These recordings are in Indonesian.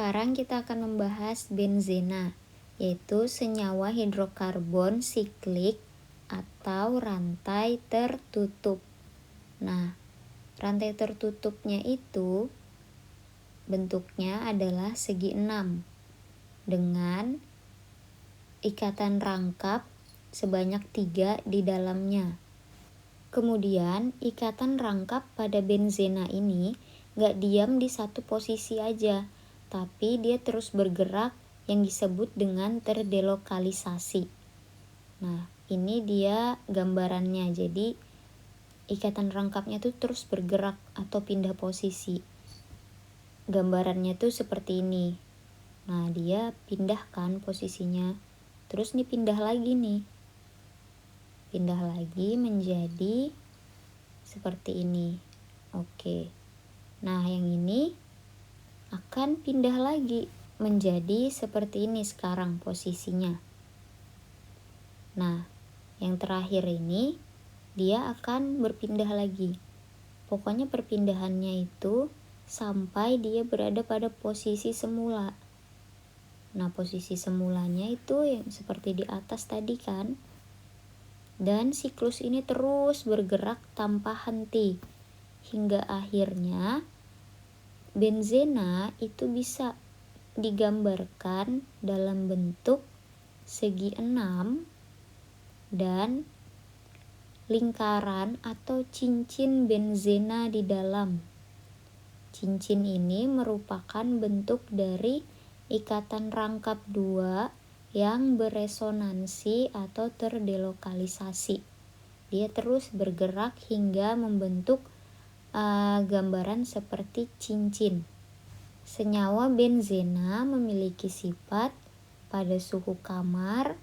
sekarang kita akan membahas benzena, yaitu senyawa hidrokarbon siklik atau rantai tertutup. Nah, rantai tertutupnya itu bentuknya adalah segi 6 dengan ikatan rangkap sebanyak 3 di dalamnya. Kemudian ikatan rangkap pada benzena ini gak diam di satu posisi aja, tapi dia terus bergerak yang disebut dengan terdelokalisasi. Nah, ini dia gambarannya. Jadi ikatan rangkapnya tuh terus bergerak atau pindah posisi. Gambarannya tuh seperti ini. Nah, dia pindahkan posisinya. Terus nih pindah lagi nih. Pindah lagi menjadi seperti ini. Oke. Nah, yang ini akan pindah lagi menjadi seperti ini sekarang posisinya. Nah, yang terakhir ini dia akan berpindah lagi. Pokoknya perpindahannya itu sampai dia berada pada posisi semula. Nah, posisi semulanya itu yang seperti di atas tadi kan. Dan siklus ini terus bergerak tanpa henti hingga akhirnya benzena itu bisa digambarkan dalam bentuk segi 6 dan lingkaran atau cincin benzena di dalam. Cincin ini merupakan bentuk dari ikatan rangkap 2 yang beresonansi atau terdelokalisasi. Dia terus bergerak hingga membentuk gambaran seperti cincin. Senyawa benzena memiliki sifat pada suhu kamar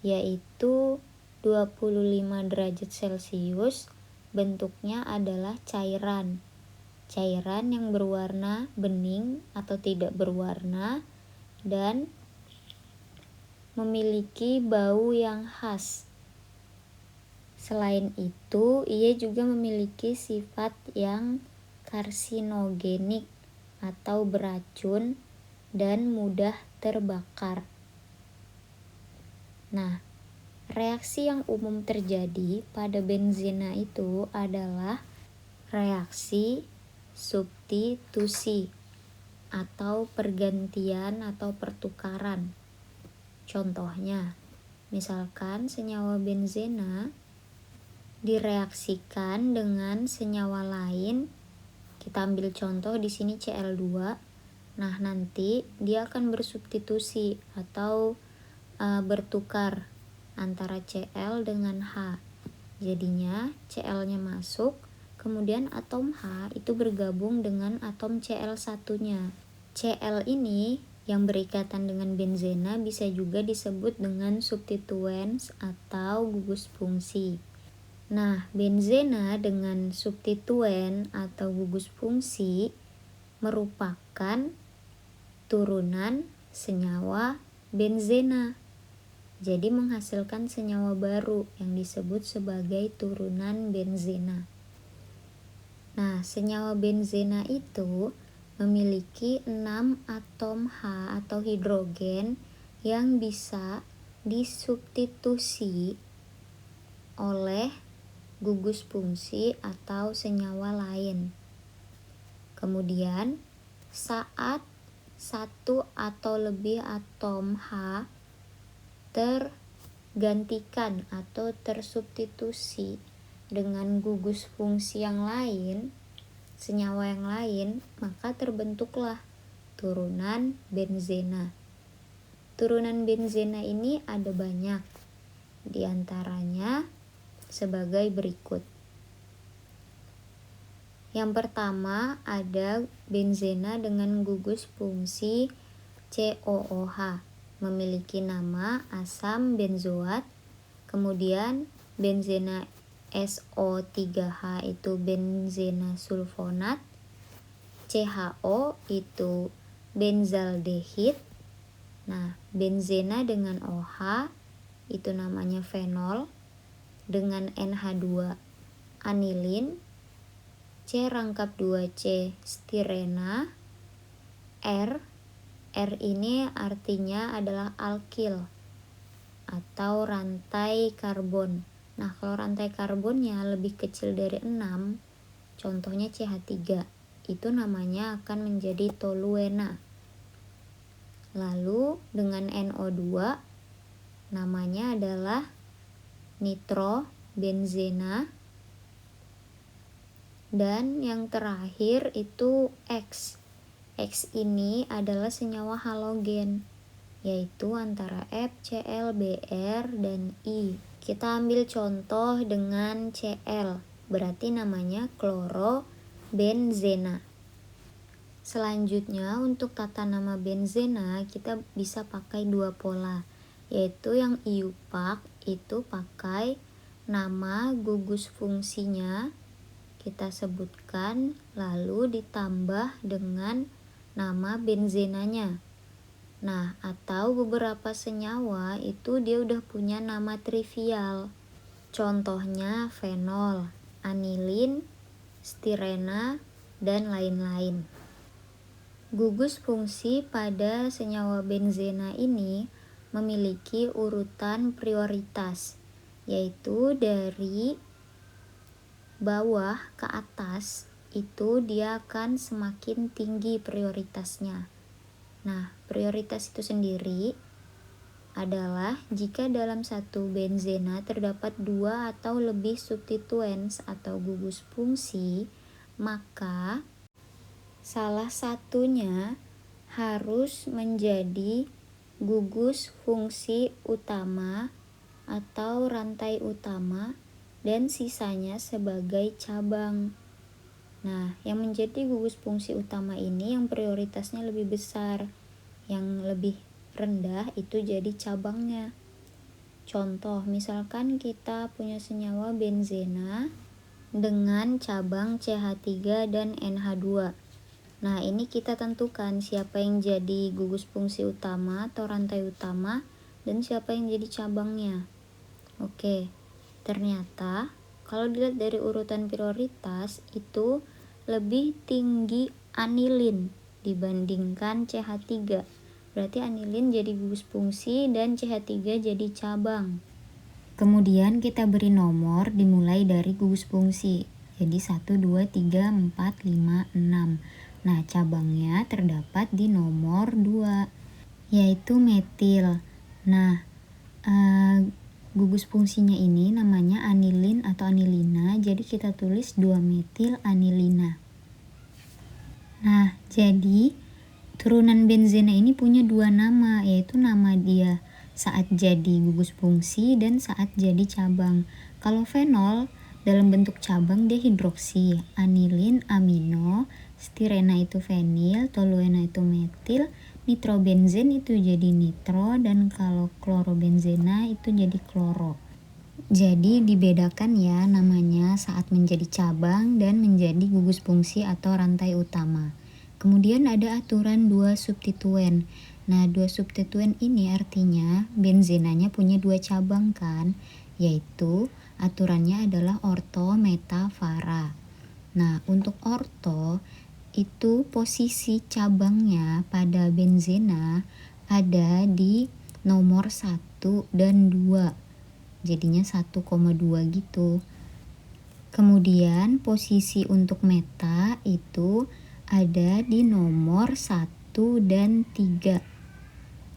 yaitu 25 derajat Celcius. Bentuknya adalah cairan. Cairan yang berwarna bening atau tidak berwarna dan memiliki bau yang khas. Selain itu, ia juga memiliki sifat yang karsinogenik atau beracun dan mudah terbakar. Nah, reaksi yang umum terjadi pada benzena itu adalah reaksi substitusi atau pergantian atau pertukaran. Contohnya, misalkan senyawa benzena direaksikan dengan senyawa lain. Kita ambil contoh di sini Cl2. Nah, nanti dia akan bersubstitusi atau bertukar antara Cl dengan H. Jadinya Cl-nya masuk, kemudian atom H itu bergabung dengan atom Cl1-nya. Cl ini yang berikatan dengan benzena bisa juga disebut dengan substituens atau gugus fungsi. Nah, benzena dengan substituen atau gugus fungsi merupakan turunan senyawa benzena. Jadi menghasilkan senyawa baru yang disebut sebagai turunan benzena. Nah, senyawa benzena itu memiliki 6 atom H atau hidrogen yang bisa disubstitusi oleh gugus fungsi atau senyawa lain. Kemudian, saat satu atau lebih atom H tergantikan atau tersubstitusi dengan gugus fungsi yang lain, senyawa yang lain, maka terbentuklah turunan benzena. Turunan benzena ini ada banyak, di antaranya sebagai berikut. Yang pertama ada benzena dengan gugus fungsi COOH, memiliki nama asam benzoat. Kemudian benzena SO3H itu benzena sulfonat, CHO itu benzaldehid. Nah, benzena dengan OH itu namanya fenol, dengan NH2 anilin, C rangkap 2C stirena, R R ini artinya adalah alkil atau rantai karbon. Nah, kalau rantai karbonnya lebih kecil dari 6, contohnya CH3, itu namanya akan menjadi toluena. Lalu dengan NO2 namanya adalah nitrobenzena. Dan yang terakhir itu X. X ini adalah senyawa halogen, yaitu antara FCl, Br, dan I. Kita ambil contoh dengan Cl, berarti namanya klorobenzena. Selanjutnya untuk tata nama benzena kita bisa pakai dua pola, yaitu yang IUPAC itu pakai nama gugus fungsinya kita sebutkan, lalu ditambah dengan nama benzenanya. Nah, atau beberapa senyawa itu dia udah punya nama trivial. Contohnya fenol, anilin, stirena, dan lain-lain. Gugus fungsi pada senyawa benzena ini memiliki urutan prioritas, yaitu dari bawah ke atas itu dia akan semakin tinggi prioritasnya. Nah, prioritas itu sendiri adalah jika dalam satu benzena terdapat 2 atau lebih substituents atau gugus fungsi, maka salah satunya harus menjadi gugus fungsi utama atau rantai utama dan sisanya sebagai cabang. Nah, yang menjadi gugus fungsi utama ini yang prioritasnya lebih besar, yang lebih rendah itu jadi cabangnya. Contoh, misalkan kita punya senyawa benzena dengan cabang CH3 dan NH2. Nah, ini kita tentukan siapa yang jadi gugus fungsi utama atau rantai utama dan siapa yang jadi cabangnya. Oke. Ternyata kalau dilihat dari urutan prioritas itu lebih tinggi anilin dibandingkan CH3. Berarti anilin jadi gugus fungsi dan CH3 jadi cabang. Kemudian kita beri nomor dimulai dari gugus fungsi. Jadi 1, 2, 3, 4, 5, 6. Nah, cabangnya terdapat di nomor 2, yaitu metil. Nah, gugus fungsinya ini namanya anilin atau anilina, jadi kita tulis 2-metil anilina. Nah, jadi turunan benzena ini punya 2 nama, yaitu nama dia saat jadi gugus fungsi dan saat jadi cabang. Kalau fenol dalam bentuk cabang dia hidroksi, anilin amino, stirena itu fenil, toluena itu metil, nitrobenzen itu jadi nitro, dan kalau klorobenzena itu jadi kloro. Jadi dibedakan ya namanya saat menjadi cabang dan menjadi gugus fungsi atau rantai utama. Kemudian ada aturan 2 substituen. Nah, 2 substituen ini artinya benzenanya punya 2 cabang kan, yaitu aturannya adalah orto, meta, para. Nah, untuk orto itu posisi cabangnya pada benzena ada di nomor 1 dan 2. Jadinya 1,2 gitu. Kemudian posisi untuk meta itu ada di nomor 1 dan 3.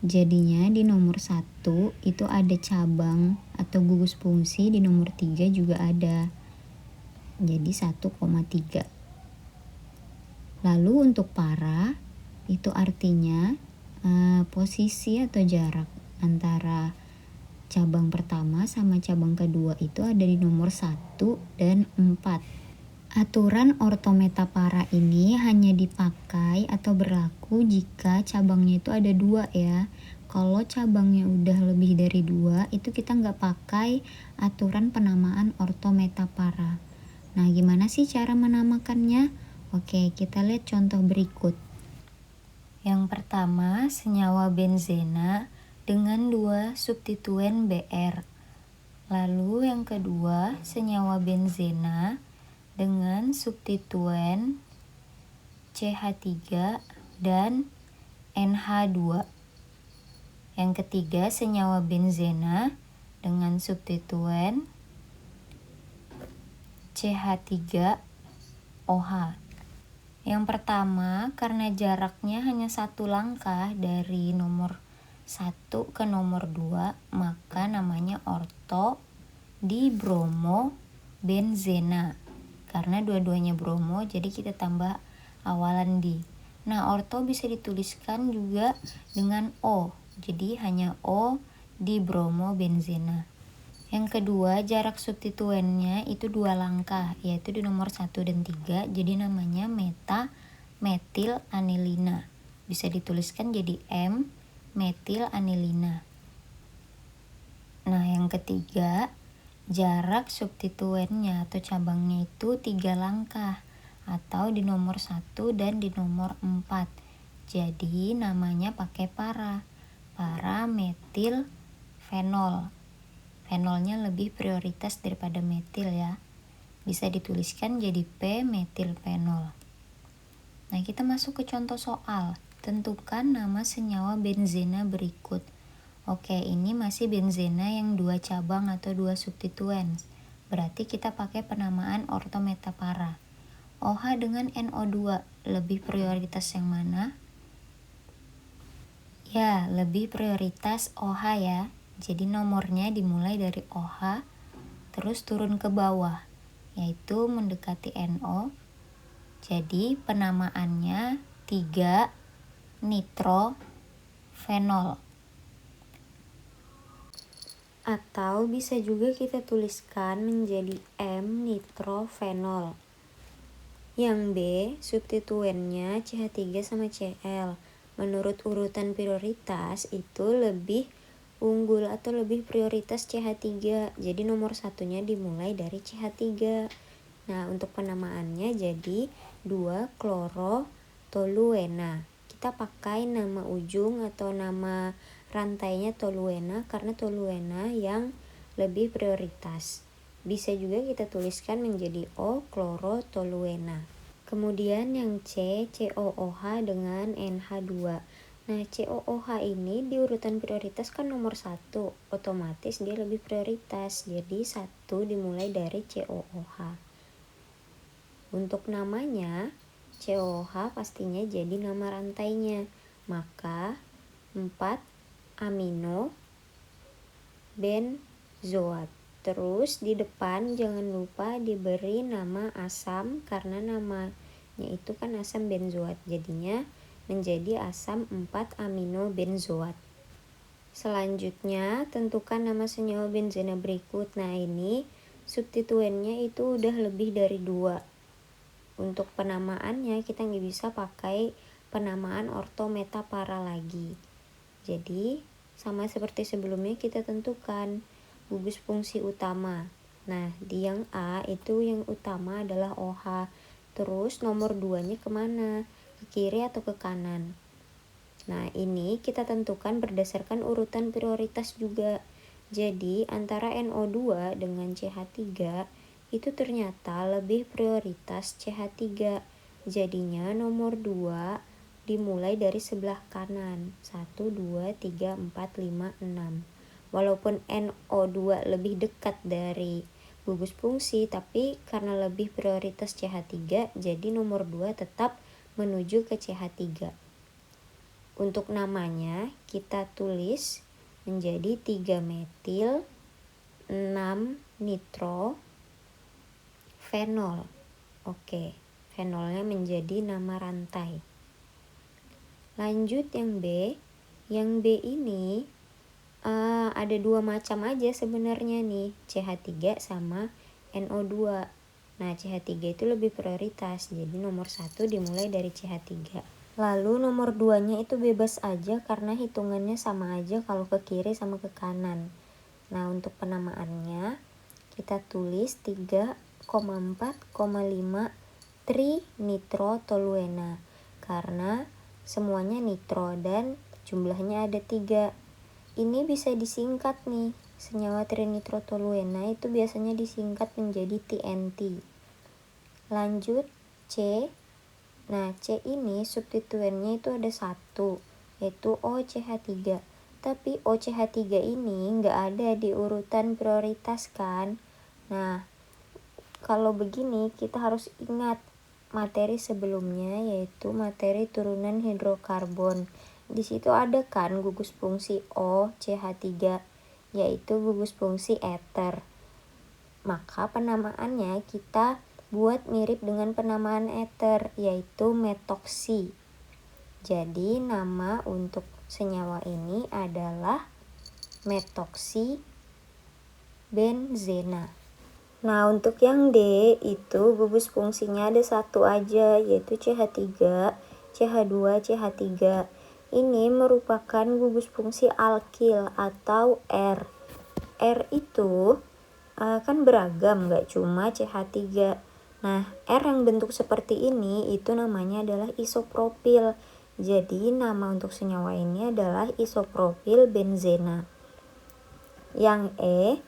Jadinya di nomor 1 itu ada cabang atau gugus fungsi, di nomor 3 juga ada. Jadi 1,3. Lalu untuk para itu artinya posisi atau jarak antara cabang pertama sama cabang kedua itu ada di nomor 1 dan 4. Aturan ortometa para ini hanya dipakai atau berlaku jika cabangnya itu ada 2 ya. Kalau cabangnya udah lebih dari 2 itu kita nggak pakai aturan penamaan ortometa para. Nah, gimana sih cara menamakannya? Oke, kita lihat contoh berikut. Yang pertama, senyawa benzena dengan 2 substituen Br. Lalu yang kedua, senyawa benzena dengan substituen CH3 dan NH2. Yang ketiga, senyawa benzena dengan substituen CH3OH. Yang pertama, karena jaraknya hanya satu langkah dari nomor 1 ke nomor 2, maka namanya orto dibromobenzena. Karena dua-duanya bromo, jadi kita tambah awalan di. Nah, orto bisa dituliskan juga dengan O. Jadi hanya O dibromobenzena. Yang kedua, jarak substituennya itu 2 langkah, yaitu di nomor 1 dan 3, jadi namanya meta-metilanilina. Bisa dituliskan jadi M-metilanilina. Nah, yang ketiga, jarak substituennya atau cabangnya itu 3 langkah, atau di nomor 1 dan di nomor 4. Jadi namanya pakai para-metil fenol. Fenolnya lebih prioritas daripada metil ya. Bisa dituliskan jadi P-metilfenol. Nah, kita masuk ke contoh soal. Tentukan nama senyawa benzena berikut. Oke, ini masih benzena yang 2 cabang atau 2 substituen. Berarti kita pakai penamaan ortometapara. OH dengan NO2, lebih prioritas yang mana? Ya, lebih prioritas OH ya. Jadi nomornya dimulai dari OH, terus turun ke bawah, yaitu mendekati NO. Jadi penamaannya 3 nitrofenol. Atau bisa juga kita tuliskan menjadi M-nitrofenol. Yang B, substituennya CH3 sama Cl. Menurut urutan prioritas itu lebih unggul atau lebih prioritas CH3. Jadi nomor satunya dimulai dari CH3. Nah, untuk penamaannya jadi 2-klorotoluena. Kita pakai nama ujung atau nama rantainya toluena karena toluena yang lebih prioritas. Bisa juga kita tuliskan menjadi O-klorotoluena. Kemudian yang C, COOH dengan NH2. Nah, COOH ini di urutan prioritas kan nomor 1, otomatis dia lebih prioritas, jadi 1 dimulai dari COOH. Untuk namanya, COOH pastinya jadi nama rantainya, maka 4 amino benzoat. Terus di depan jangan lupa diberi nama asam, karena namanya itu kan asam benzoat, jadinya menjadi asam 4 amino benzoat. Selanjutnya, tentukan nama senyawa benzena berikut. Nah, ini substituennya itu udah lebih dari 2. Untuk penamaannya kita nggak bisa pakai penamaan ortometapara lagi. Jadi, sama seperti sebelumnya kita tentukan gugus fungsi utama. Nah, di yang A itu yang utama adalah OH. Terus nomor 2-nya kemana? Ke kiri atau ke kanan? Nah, ini kita tentukan berdasarkan urutan prioritas juga. Jadi, antara NO2 dengan CH3 itu ternyata lebih prioritas CH3. Jadinya nomor 2 dimulai dari sebelah kanan. 1, 2, 3, 4, 5, 6. Walaupun NO2 lebih dekat dari gugus fungsi, tapi karena lebih prioritas CH3, jadi nomor 2 tetap menuju ke CH3. Untuk namanya kita tulis menjadi 3 metil 6 nitro fenol. Oke, fenolnya menjadi nama rantai. Lanjut yang B. Yang B ini ada 2 macam aja sebenarnya nih, CH3 sama NO2. Nah, CH3 itu lebih prioritas, jadi nomor 1 dimulai dari CH3. Lalu nomor 2-nya itu bebas aja karena hitungannya sama aja kalau ke kiri sama ke kanan. Nah, untuk penamaannya kita tulis 3,4,5 trinitrotoluena karena semuanya nitro dan jumlahnya ada 3. Ini bisa disingkat nih. Senyawa trinitrotoluena itu biasanya disingkat menjadi TNT. Lanjut C. Nah, C ini substituennya itu ada 1. yaitu OCH3. Tapi OCH3 ini nggak ada di urutan prioritas kan. Nah, kalau begini kita harus ingat materi sebelumnya, yaitu materi turunan hidrokarbon. Di situ ada kan gugus fungsi OCH3, yaitu gugus fungsi ether. Maka penamaannya kita buat mirip dengan penamaan ether, yaitu metoksi. Jadi nama untuk senyawa ini adalah metoksi benzena. Nah, untuk yang D itu gugus fungsinya ada satu aja, yaitu CH3, CH2, CH3. Ini merupakan gugus fungsi alkil atau R. R itu kan beragam, gak cuma CH3. Nah, R yang bentuk seperti ini itu namanya adalah isopropil. Jadi nama untuk senyawa ini adalah isopropil benzena. Yang E,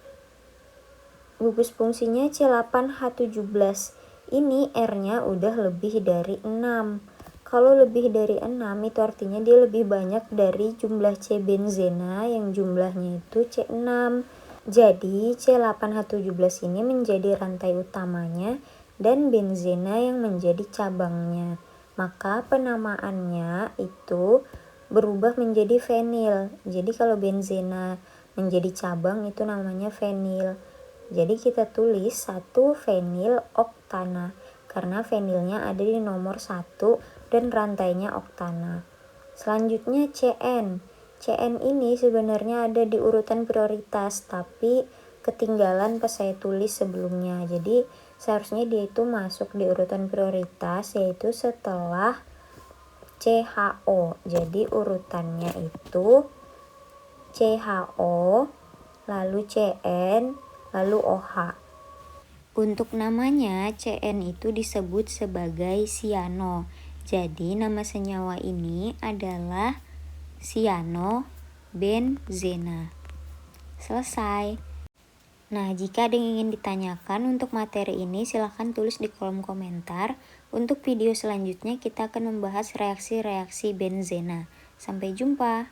gugus fungsinya C8H17. Ini R-nya udah lebih dari 6. Kalau lebih dari 6 itu artinya dia lebih banyak dari jumlah C benzena yang jumlahnya itu C6. Jadi C8H17 ini menjadi rantai utamanya dan benzena yang menjadi cabangnya. Maka penamaannya itu berubah menjadi fenil. Jadi kalau benzena menjadi cabang itu namanya fenil. Jadi kita tulis 1 fenil oktana karena fenilnya ada di nomor 1 dan rantainya oktana. Selanjutnya CN. CN ini sebenarnya ada di urutan prioritas tapi ketinggalan pas saya tulis sebelumnya. Jadi seharusnya dia itu masuk di urutan prioritas yaitu setelah CHO. Jadi urutannya itu CHO, lalu CN, lalu OH. Untuk namanya CN itu disebut sebagai siano. Jadi nama senyawa ini adalah cyanobenzena. Selesai. Nah, jika ada yang ingin ditanyakan untuk materi ini silahkan tulis di kolom komentar. Untuk video selanjutnya kita akan membahas reaksi-reaksi benzena. Sampai jumpa.